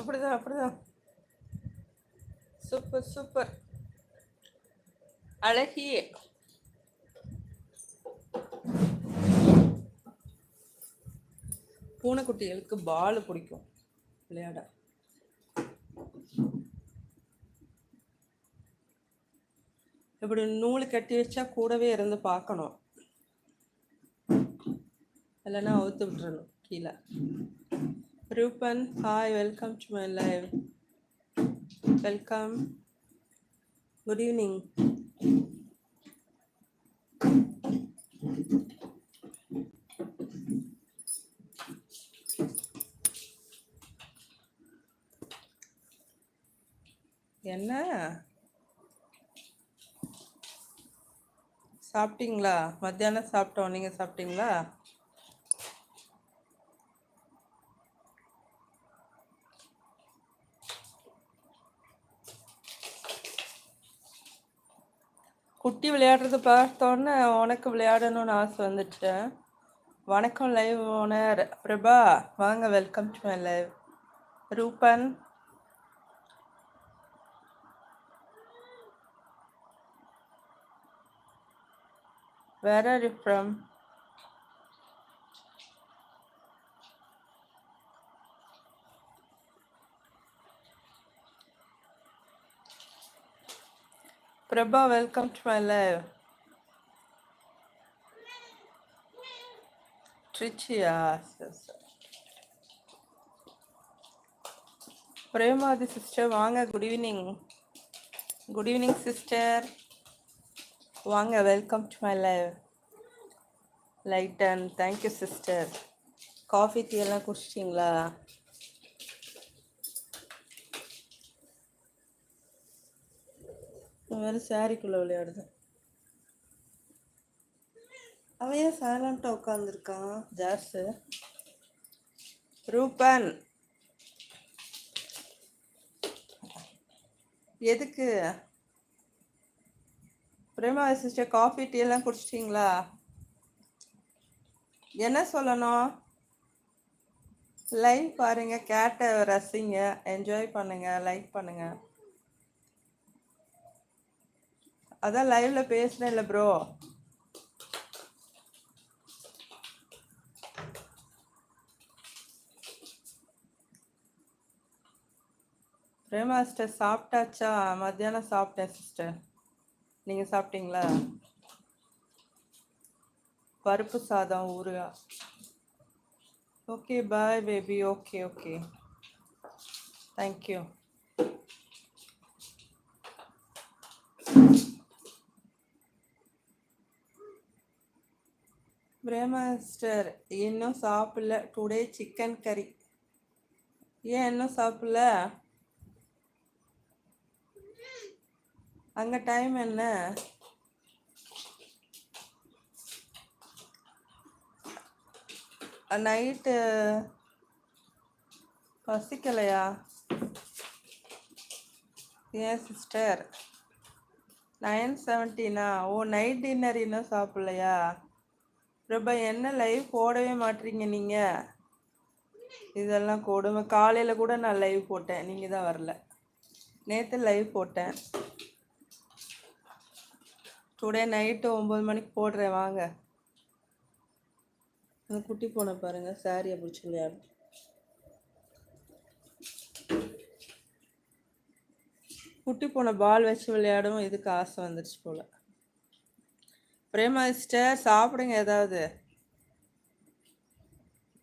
அப்படிதான் அப்படிதான். Super super. அழகிய பூனைக்குட்டிகளுக்கு பால் பிடிக்கும் விளையாட. இப்படி நூல் கட்டி வச்சா கூடவே இருந்து பார்க்கணும், இல்லைன்னா அவுத்து விட்டுறணும் கீழே. Ruben, hi, welcome to my live. Welcome, good evening. என்ன சாப்பிட்டீங்களா? மத்தியானம் சாப்பிட்டோம், நீங்கள் சாப்பிட்டீங்களா? குட்டி விளையாடுறது பார்த்தோன்னே உனக்கு விளையாடணும்னு ஆசை வந்துச்சு. வணக்கம் லைவ் ஓனர் பிரபா, வாங்க, welcome to my live. Ruban, where are you from? Prabha, welcome to my live. ட்ரிச்சியா? பிரேமாதி சிஸ்டர் வாங்க, good evening. Good evening sister, வாங்க, வெல்கம் டு மை லைவ். லைட்டன், தேங்க்யூ சிஸ்டர். காஃபி டீ எல்லாம் குடிச்சிட்டிங்களா? வேறு சாரிக்குள்ளே விளையாடுது. அவன் ஏன் சைலண்ட்டாக உட்காந்துருக்கான் ஜாஸு? ரூபன், எதுக்கு? பிரேமா சிஸ்டர், காஃபி டீ எல்லாம் குடிச்சிட்டிங்களா? என்ன சொல்லணும்? லைவ் பாருங்க, கேட்டை ரசிங்க, என்ஜாய் பண்ணுங்க, லைக் பண்ணுங்க. அதான் லைவ்ல பேசுனேன் இல்லை ப்ரோ. பிரேமா சிஸ்டர் சாப்பிட்டாச்சா? மத்தியானம் சாப்பிட்டேன் சிஸ்டர், நீங்கள் சாப்பிட்டீங்களா? பருப்பு சாதம், ஊறுகாய். Okay, boy baby. Okay okay, thank you. Prema sister இன்னும் சாப்பிடல, டுடே சிக்கன் கறி. ஏன் இன்னும் சாப்பிடல? அங்கே டைம் என்ன? நைட்டு பசிக்கலையா? ஏன் சிஸ்டர்? 9:17. ஓ, நைட் டின்னர் இன்னும் சாப்பிடலையா? பிரபா, என்ன லைவ் போடவே மாட்டீங்க நீங்கள்? இதெல்லாம் கொடுமை. காலையில் கூட நான் லைவ் போட்டேன், நீங்கள் தான் வரல. நேற்று லைவ் போட்டேன், டுடே நைட்டு 9 மணிக்கு போடுறேன், வாங்க. அந்த குட்டி போன பாருங்க, சாரியை பிடிச்சி விளையாடும். குட்டி போன பால் வச்சு விளையாடும், இதுக்கு ஆசை வந்துருச்சு போல. பிரேமா சிஸ்டர் சாப்பிடுங்க, ஏதாவது.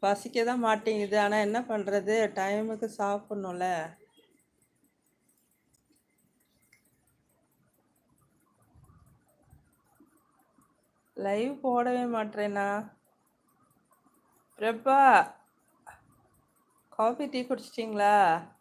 பசிக்க தான் மாட்டேங்குது, ஆனால் என்ன பண்ணுறது, டைமுக்கு சாப்பிட்ணும்ல. லைவ் போடவே மாட்டேறேண்ணா. Prabha, coffee tea குடிச்சிட்டிங்களா?